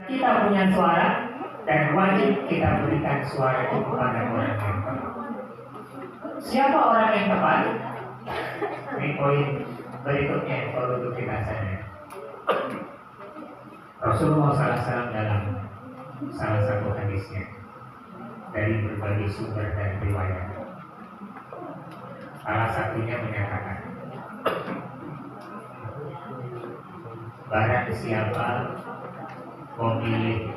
Kita punya suara dan wajib kita berikan suara itu kepada orang yang tepat. Siapa orang yang tepat? Ini poin berikutnya yang perlu kita sadari. Rasulullah SAW dalam salah satu hadisnya dari berbagai sumber dan riwayat, salah satunya menyatakan, barang siapa memilih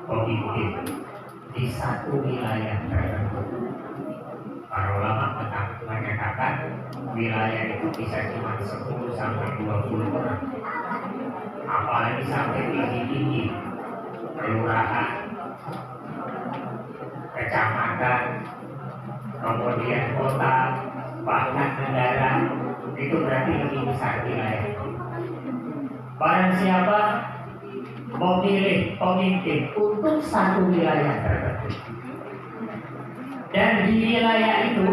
pemimpin di satu wilayah tertentu, para ulama menyatakan wilayah itu bisa cuma 10 sampai 20 orang, apalagi sampai tinggi-tinggi, kelurahan, kecamatan, kemudian kota, bahkan negara, itu berarti lebih besar wilayah. Barang siapa memilih pemimpin untuk satu wilayah tertentu, dan di wilayah itu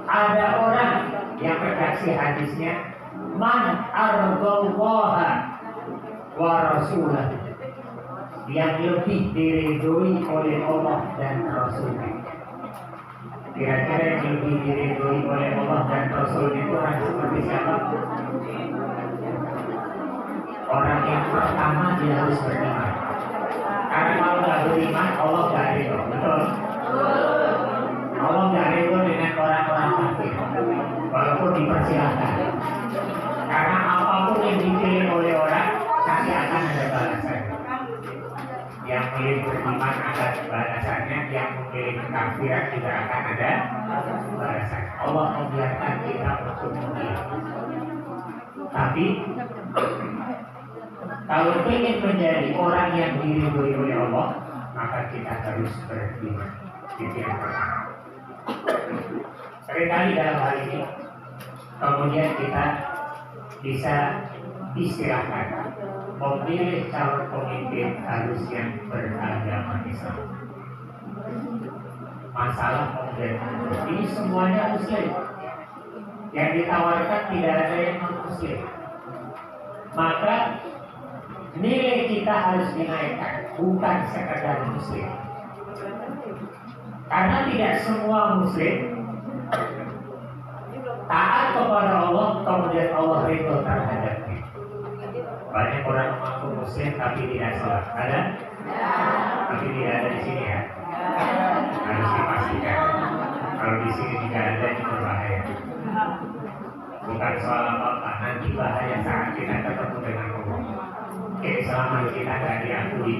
ada orang yang redaksi hadisnya, man ardallaha wa rasulah, yang lebih diridhoi oleh Allah dan Rasulnya. Kira-kira yang lebih diridhoi oleh Allah dan Rasul itu orang seperti siapa? Orang yang pertama dia harus beriman. Karena kalau nggak beriman, Allah nggak ridho, betul? Allah nggak ridho dengan orang-orang kafir, walaupun dipersilahkan. Karena apapun yang dipilih oleh orang, pasti akan ada balasan. Yang memilih beriman akan balasannya, yang memilih kekafiran juga akan ada balasan. Allah membiarkan kita untuk memilih. Tapi kalau ingin menjadi orang yang diridhoi oleh Allah, maka kita harus beriman. Itu yang pertama. Seringkali dalam hal ini, kemudian kita bisa istilahkan memilih calon pemimpin harus yang beragama Islam. Masalah kemudian ini semuanya Muslim. Yang ditawarkan tidak ada yang non-Muslim. Maka nilai kita harus dinaikkan, bukan sekadar Muslim. Karena tidak semua Muslim taat kepada Allah, kemudian Allah ridho terhadapnya. Banyak orang mengaku Muslim tapi tidak sholat, ada? Tapi tidak ada di sini ya. Harus dipastikan. Kalau di sini tidak ada itu berbahaya. Bukan soal apa-apa, nanti bahaya saat kita ketemu dengan Allah. Keislaman kita tidak diakui,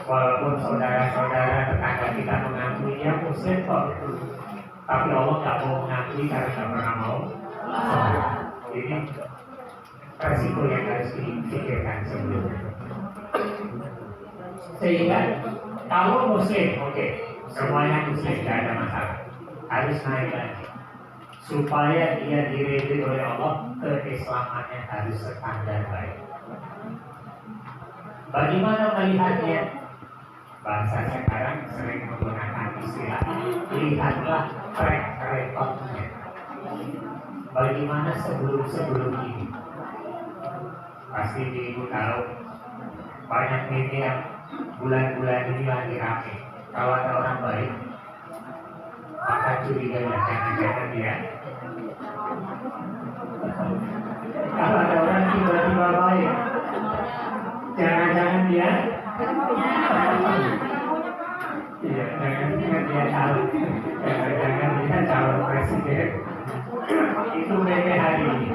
walaupun saudara-saudara tetangga kita mengakui dia Muslim kok, tapi Allah tidak mau mengakui karena tidak pernah mau. Ini resiko yang harus dipikirkan sebelumnya. Sehingga kalau Muslim, oke, semuanya Muslim tidak ada masalah, harus naik lagi supaya dia diridhoi oleh Allah, keislamannya harus standar baik. Bagaimana melihatnya? Bahasa sekarang sering menggunakan istilah lihatlah track recordnya. Bagaimana sebelum ini? Pasti ibu tahu banyak media bulan-bulan ini lagi rame. Kalau ada orang baik, maka curiga jangan-jangan dia. Kalau ada orang tiba-tiba baik, jangan-jangan dia. Iya, jangan-jangan dia calon. Jangan-jangan dia calon presiden. Itu media hari ini.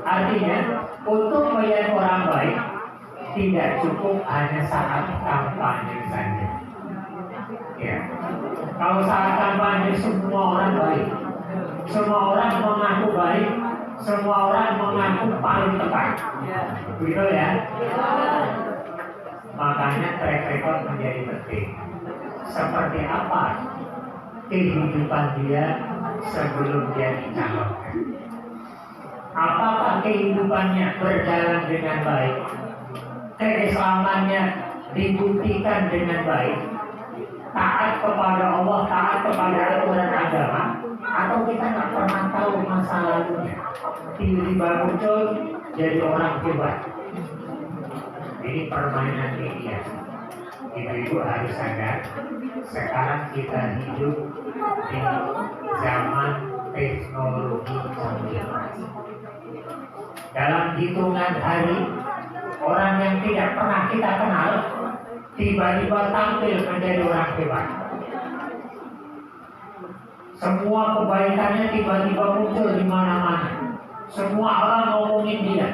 Artinya, untuk melihat orang baik tidak cukup hanya saat kampanye saja. Ya, kalau saat kampanye semua orang baik, semua orang mengaku baik, semua orang mengaku paling tepat, gitu ya. Makanya track record menjadi penting. Seperti apa kehidupan dia sebelum dia dicalonkan? Apakah kehidupannya berjalan dengan baik? Keislamannya dibuktikan dengan baik? Taat kepada Allah, taat kepada aturan agama? Atau kita nggak pernah tahu masa lalunya? Tiba-tiba muncul jadi orang hebat, Ini permainan media. Ibu-ibu harus sadar, sekarang kita hidup di zaman teknologi canggih. Dalam hitungan hari, orang yang tidak pernah kita kenal tiba-tiba tampil menjadi orang hebat. Semua kebaikannya tiba-tiba muncul di mana-mana. Semua orang ngomongin dia.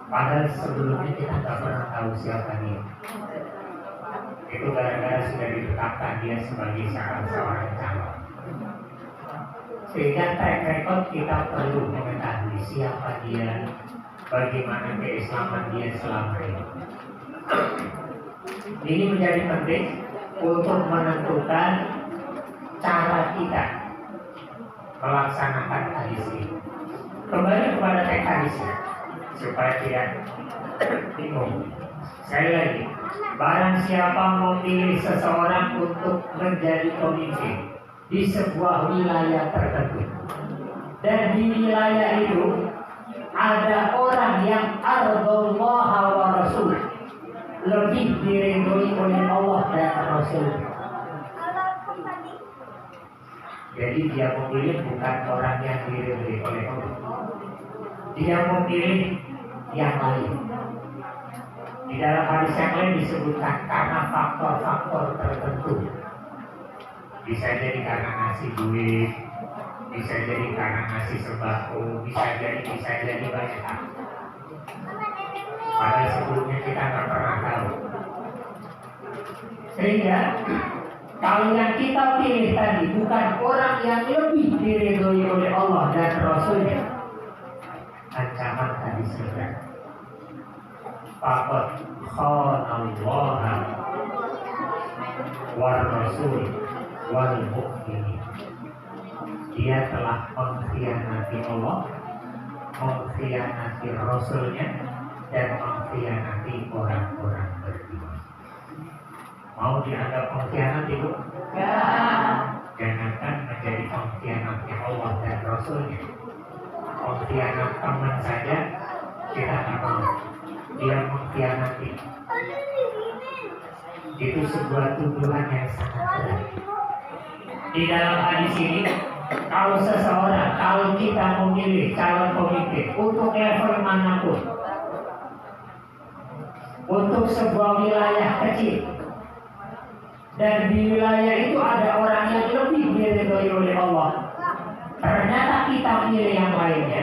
Padahal sebelumnya kita nggak pernah tahu siapa dia. Itu gara-gara sudah ditetapkan dia sebagai seorang calon. Sehingga track record kita perlu mengetahui siapa dia, bagaimana keislaman dia selama ini. Ini menjadi penting untuk menentukan cara kita melaksanakan hadis ini. Kembali kepada teks hadisnya supaya tidak bingung. Sekali lagi, barang siapa memilih seseorang untuk menjadi pemimpin di sebuah wilayah tertentu, dan di wilayah itu ada orang yang ardullah wa rasul, lebih diridhoi oleh Allah dan Rasul. Jadi dia memilih bukan orang yang diridhoi oleh Allah, dia memilih yang lain. Di dalam hadis yang lain disebutkan karena faktor-faktor tertentu. Bisa jadi karena ngasih duit, bisa jadi karena ngasih sembako, bisa jadi banyak hal. Padahal sebelumnya kita nggak pernah tahu. Sehingga kalau yang kita pilih tadi bukan orang yang lebih diridhoi oleh Allah dan Rasulnya, ancaman tadi sudah. Faqad khanallaha war rasul wal mu'minin. Dia telah mengkhianati Allah, mengkhianati Rasulnya, dan mengkhianati orang-orang beriman. Mau dianggap pengkhianat ibu? Ya. Jangankan menjadi pengkhianatnya Allah dan Rasulnya, pengkhianat teman saja kita tak mau. Dia mengkhianati. Itu sebuah tuduhan yang sangat berat. Di dalam hadis ini, kalau kita memilih calon pemimpin untuk level manapun, untuk sebuah wilayah kecil, dan di wilayah itu ada orang yang lebih diridhoi oleh Allah, ternyata kita pilih yang lainnya,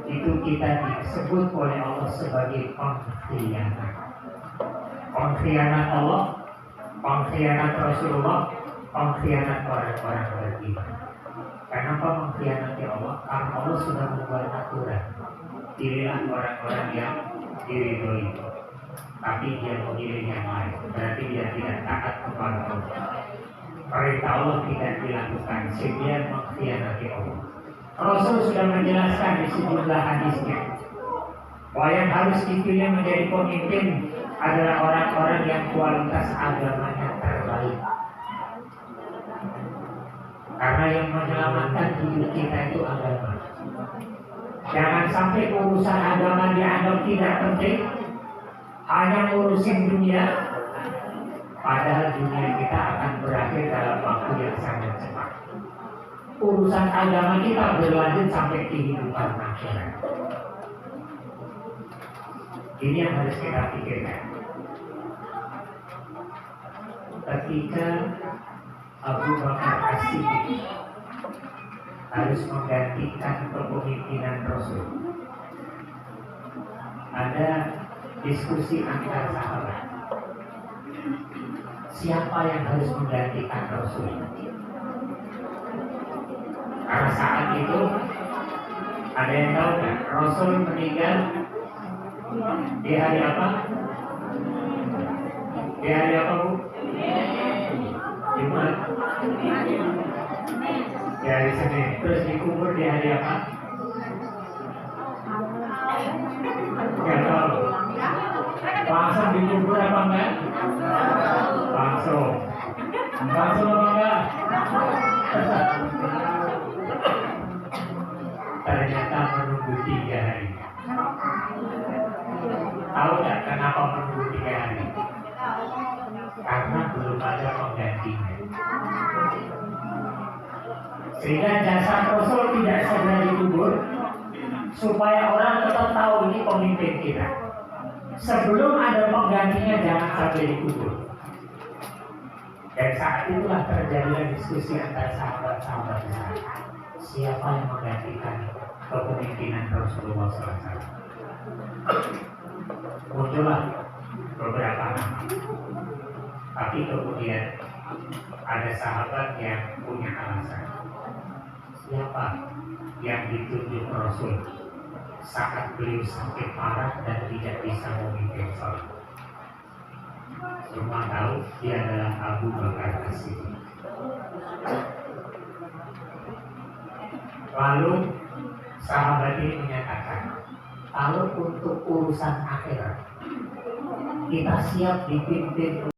itu kita disebut oleh Allah sebagai pengkhianat. Pengkhianat Allah, pengkhianat Rasulullah, pengkhianat orang-orang beriman. Kenapa mengkhianati Allah? Karena Allah sudah membuat aturan. Pilihlah orang-orang yang diridhoi, tapi dia memilih yang lain. Berarti dia tidak taat kepada Allah. Perintah Allah tidak dilakukan, sehingga mengkhianati Allah. Rasul sudah menjelaskan di sejumlah hadisnya bahwa yang harus dipilih menjadi pemimpin adalah orang-orang yang kualitas agamanya terbaik. Karena yang menyelamatkan hidup kita itu agama. Jangan sampai urusan agama dianggap tidak penting, hanya ngurusin dunia, padahal dunia kita akan berakhir dalam waktu yang sangat cepat. Urusan agama kita berlanjut sampai kehidupan akhirat. Ini yang harus kita pikirkan. Ketika Abu Bakar As-Siddiq harus menggantikan kepemimpinan Rasul, ada diskusi antar sahabat. Siapa yang harus menggantikan Rasul? Karena saat itu ada yang tahu kan? Rasul meninggal di hari apa? Di hari apa, Bu? Jumat. Di hari Senin. Terus dikubur di hari apa? Nggak tahu. Langsung dikubur apa enggak? Langsung. Langsung apa enggak? Ternyata menunggu 3 hari. Tahu nggak kenapa menunggu Sehingga jasad Rasul tidak segera dikubur, supaya orang tetap tahu ini pemimpin kita. Sebelum ada penggantinya jangan sampai dikubur. Dan saat itulah terjadilah diskusi antara sahabat-sahabat di sana. Siapa yang menggantikan kepemimpinan Rasulullah SAW? Muncullah beberapa nama. Tapi kemudian ada sahabat yang punya alasan. Siapa yang ditunjuk Rasul saat beliau sakit parah dan tidak bisa memimpin sholat? Semua tahu dia adalah Abu Bakar As-Siddiq. Lalu sahabat ini menyatakan, kalau untuk urusan akhirat kita siap dipimpin